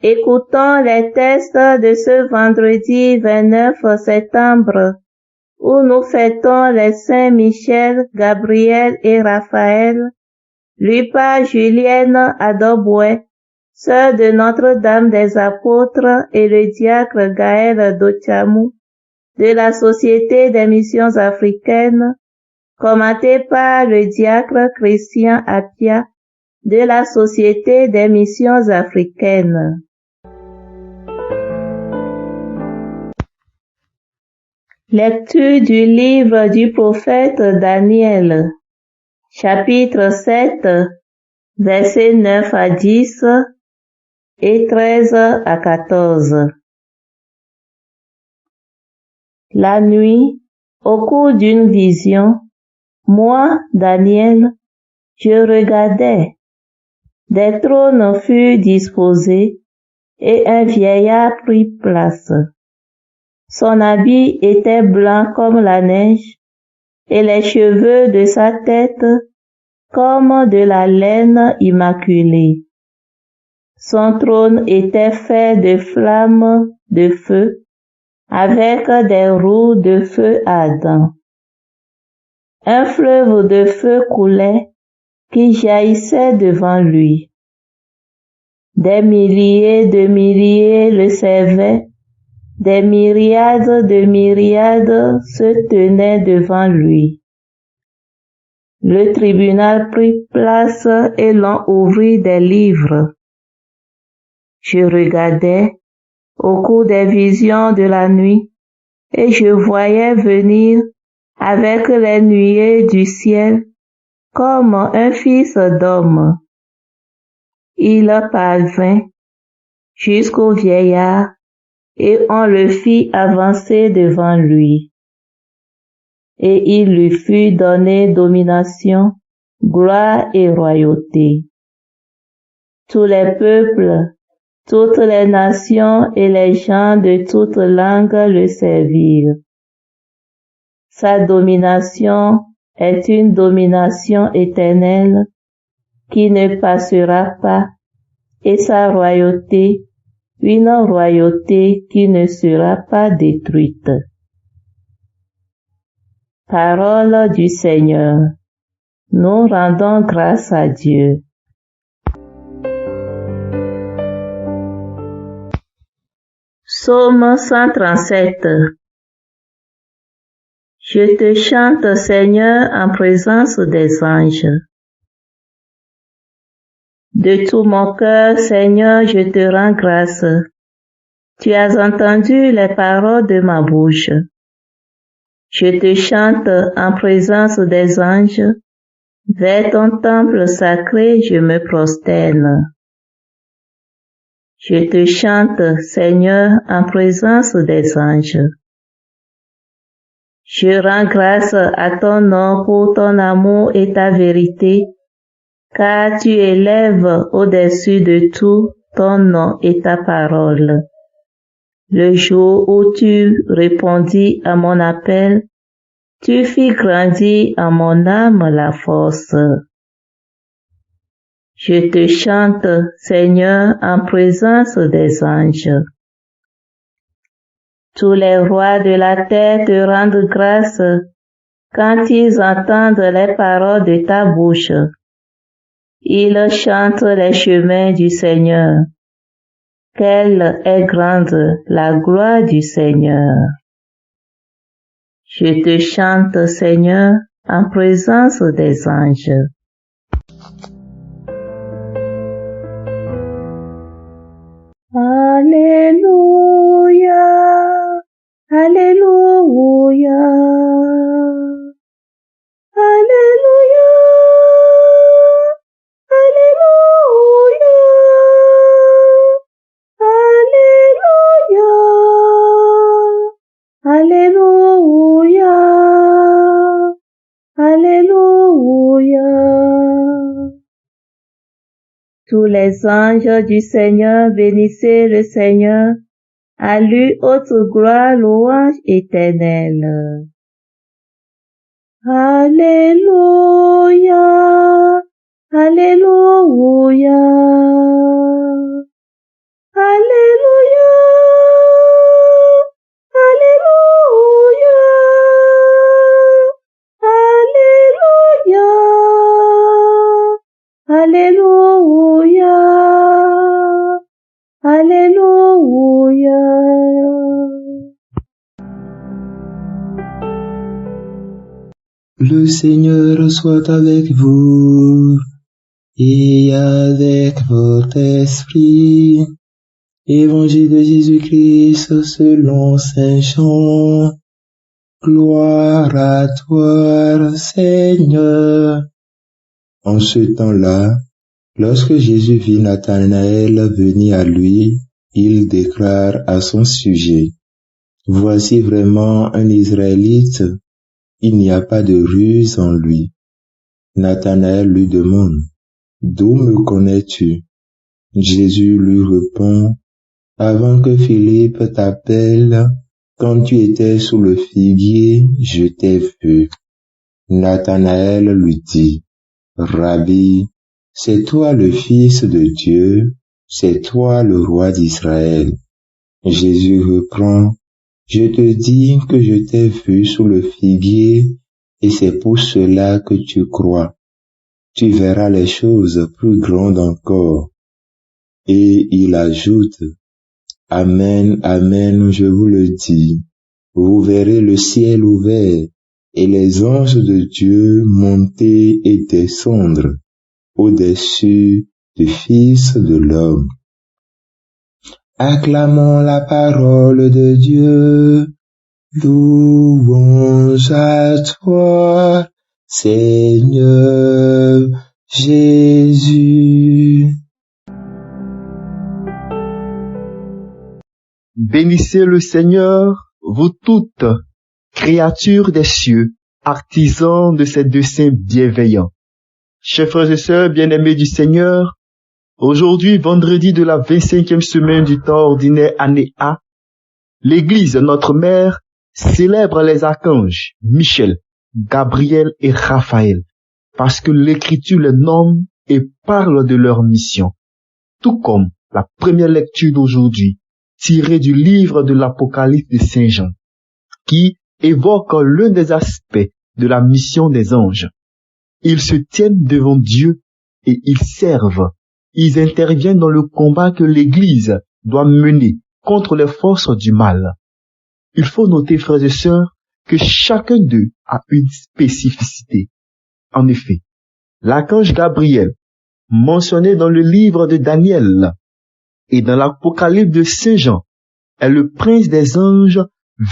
Écoutons les textes de ce vendredi 29 septembre où nous fêtons les saints Michel, Gabriel et Raphaël, lus par Julienne Adoboué, sœur de Notre-Dame des Apôtres, et le diacre Gaël Dochamou de la Société des Missions Africaines, commenté par le diacre Christian Appia de la Société des Missions Africaines. Lecture du livre du prophète Daniel, chapitre 7, versets 9 à 10 et 13 à 14. La nuit, au cours d'une vision, moi, Daniel, je regardais. Des trônes furent disposés et un vieillard prit place. Son habit était blanc comme la neige et les cheveux de sa tête comme de la laine immaculée. Son trône était fait de flammes de feu avec des roues de feu ardent. Un fleuve de feu coulait qui jaillissait devant lui. Des milliers de milliers le servaient. Des myriades de myriades se tenaient devant lui. Le tribunal prit place et l'on ouvrit des livres. Je regardais au cours des visions de la nuit et je voyais venir avec les nuées du ciel comme un fils d'homme. Il parvint jusqu'au vieillard et on le fit avancer devant lui. Et il lui fut donné domination, gloire et royauté. Tous les peuples, toutes les nations et les gens de toutes langues le servirent. Sa domination est une domination éternelle qui ne passera pas, et sa royauté une royauté qui ne sera pas détruite. Parole du Seigneur. Nous rendons grâce à Dieu. Psaume 137. Je te chante, Seigneur, en présence des anges. De tout mon cœur, Seigneur, je te rends grâce. Tu as entendu les paroles de ma bouche. Je te chante en présence des anges. Vers ton temple sacré, je me prosterne. Je te chante, Seigneur, en présence des anges. Je rends grâce à ton nom pour ton amour et ta vérité, car tu élèves au-dessus de tout ton nom et ta parole. Le jour où tu répondis à mon appel, tu fis grandir en mon âme la force. Je te chante, Seigneur, en présence des anges. Tous les rois de la terre te rendent grâce quand ils entendent les paroles de ta bouche. Ils chantent les chemins du Seigneur. Quelle est grande la gloire du Seigneur. Je te chante, Seigneur, en présence des anges. Alléluia, Alléluia, Alléluia, Alléluia, Alléluia. Tous les anges du Seigneur bénissaient le Seigneur. À lui haute gloire, louange éternelle. Alléluia, Alléluia, Alléluia, Alléluia, Alléluia, Alléluia, Alléluia. Le Seigneur soit avec vous et avec votre esprit. Évangile de Jésus-Christ selon Saint Jean. Gloire à toi, Seigneur. En ce temps-là, lorsque Jésus vit Nathanaël venir à lui, il déclare à son sujet: Voici vraiment un Israélite, il n'y a pas de ruse en lui. Nathanaël lui demande: D'où me connais-tu? Jésus lui répond: Avant que Philippe t'appelle, quand tu étais sous le figuier, je t'ai vu. Nathanaël lui dit: Rabbi, c'est toi le Fils de Dieu, c'est toi le roi d'Israël. Jésus reprend: Je te dis que je t'ai vu sous le figuier, et c'est pour cela que tu crois. Tu verras les choses plus grandes encore. Et il ajoute: Amen, amen, je vous le dis, vous verrez le ciel ouvert et les anges de Dieu monter et descendre au-dessus du Fils de l'homme. Acclamons la parole de Dieu. Louange à toi, Seigneur Jésus. Bénissez le Seigneur, vous toutes, créatures des cieux, artisans de ses desseins bienveillants. Chers frères et sœurs bien-aimés du Seigneur, aujourd'hui, vendredi de la 25e semaine du temps ordinaire année A, l'Église, notre mère, célèbre les archanges Michel, Gabriel et Raphaël, parce que l'Écriture les nomme et parle de leur mission. Tout comme la première lecture d'aujourd'hui, tirée du livre de l'Apocalypse de Saint Jean, qui évoque l'un des aspects de la mission des anges. Ils se tiennent devant Dieu et ils servent. Ils interviennent dans le combat que l'Église doit mener contre les forces du mal. Il faut noter, frères et sœurs, que chacun d'eux a une spécificité. En effet, l'archange Gabriel, mentionné dans le livre de Daniel et dans l'Apocalypse de Saint Jean, est le prince des anges,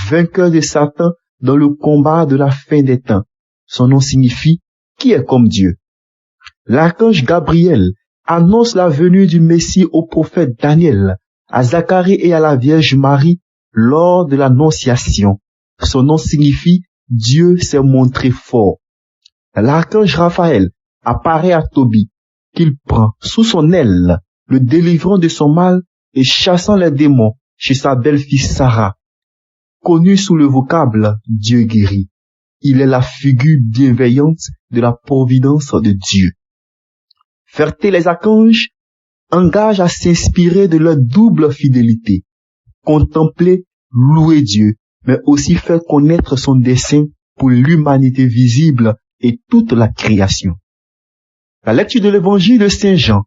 vainqueur de Satan dans le combat de la fin des temps. Son nom signifie « qui est comme Dieu ». L'archange Gabriel annonce la venue du Messie au prophète Daniel, à Zacharie et à la Vierge Marie lors de l'Annonciation. Son nom signifie « Dieu s'est montré fort ». L'archange Raphaël apparaît à Tobie, qu'il prend sous son aile, le délivrant de son mal et chassant les démons chez sa belle-fille Sarah. Connu sous le vocable « Dieu guérit », il est la figure bienveillante de la providence de Dieu. Fêter les archanges engage à s'inspirer de leur double fidélité, contempler, louer Dieu, mais aussi faire connaître son dessein pour l'humanité visible et toute la création. La lecture de l'évangile de Saint Jean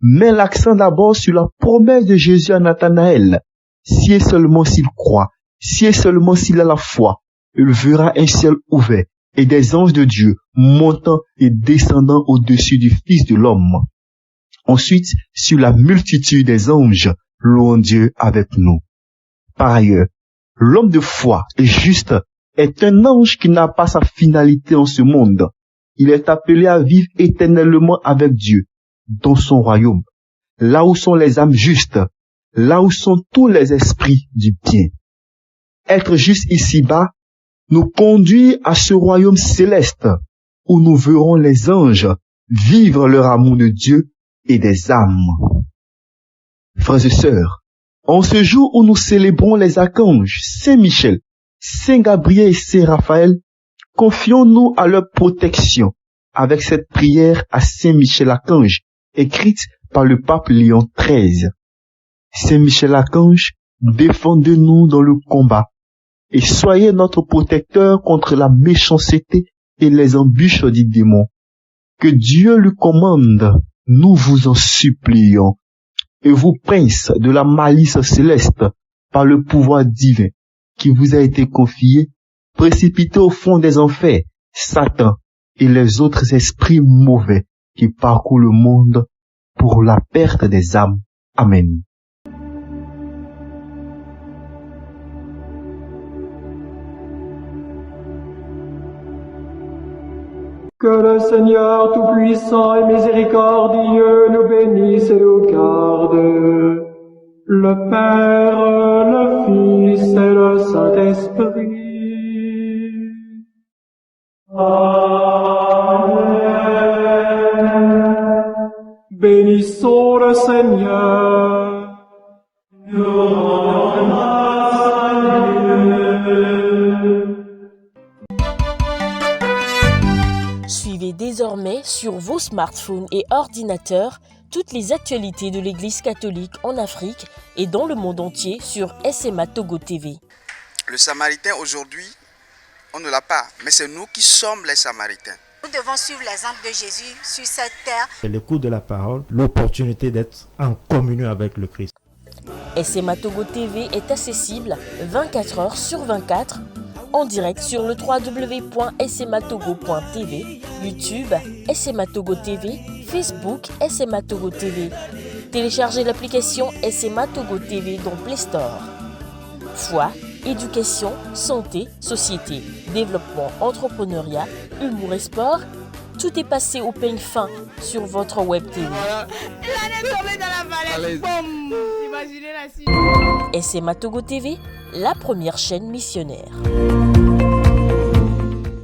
met l'accent d'abord sur la promesse de Jésus à Nathanaël. Si et seulement s'il croit, si et seulement s'il a la foi, il verra un ciel ouvert et des anges de Dieu montant et descendant au-dessus du Fils de l'homme. Ensuite, sur la multitude des anges, louons Dieu avec nous. Par ailleurs, l'homme de foi et juste est un ange qui n'a pas sa finalité en ce monde. Il est appelé à vivre éternellement avec Dieu, dans son royaume, là où sont les âmes justes, là où sont tous les esprits du bien. Être juste ici-bas nous conduit à ce royaume céleste, où nous verrons les anges vivre leur amour de Dieu et des âmes. Frères et sœurs, en ce jour où nous célébrons les archanges Saint Michel, Saint Gabriel et Saint Raphaël, confions-nous à leur protection avec cette prière à Saint Michel Archange, écrite par le pape Léon XIII. Saint Michel Archange, défendez-nous dans le combat et soyez notre protecteur contre la méchanceté et les embûches du démon. Que Dieu lui commande, nous vous en supplions. Et vous, princes de la malice céleste, par le pouvoir divin qui vous a été confié, précipitez au fond des enfers Satan et les autres esprits mauvais qui parcourent le monde pour la perte des âmes. Amen. Que le Seigneur Tout-Puissant et Miséricordieux nous bénisse et nous garde, le Père, le Fils et le Saint-Esprit. Amen. Bénissons le Seigneur. Nous rendons grâce à Dieu. Suivez désormais sur vos smartphones et ordinateurs toutes les actualités de l'Église catholique en Afrique et dans le monde entier sur SMA Togo TV. Le Samaritain aujourd'hui, on ne l'a pas, mais c'est nous qui sommes les Samaritains. Nous devons suivre l'exemple de Jésus sur cette terre. L'écoute de la parole, l'opportunité d'être en communion avec le Christ. SMA Togo TV est accessible 24 heures sur 24 en direct sur le www.smatogo.tv, YouTube SMA Togo TV, Facebook SMA Togo TV. Téléchargez l'application SMA Togo TV dans Play Store. Foi, éducation, santé, société, développement, entrepreneuriat, humour et sport, tout est passé au peigne fin sur votre web TV. Il allait tomber dans la falaise. Boum. Imaginez la suite. SMA Togo TV, la première chaîne missionnaire.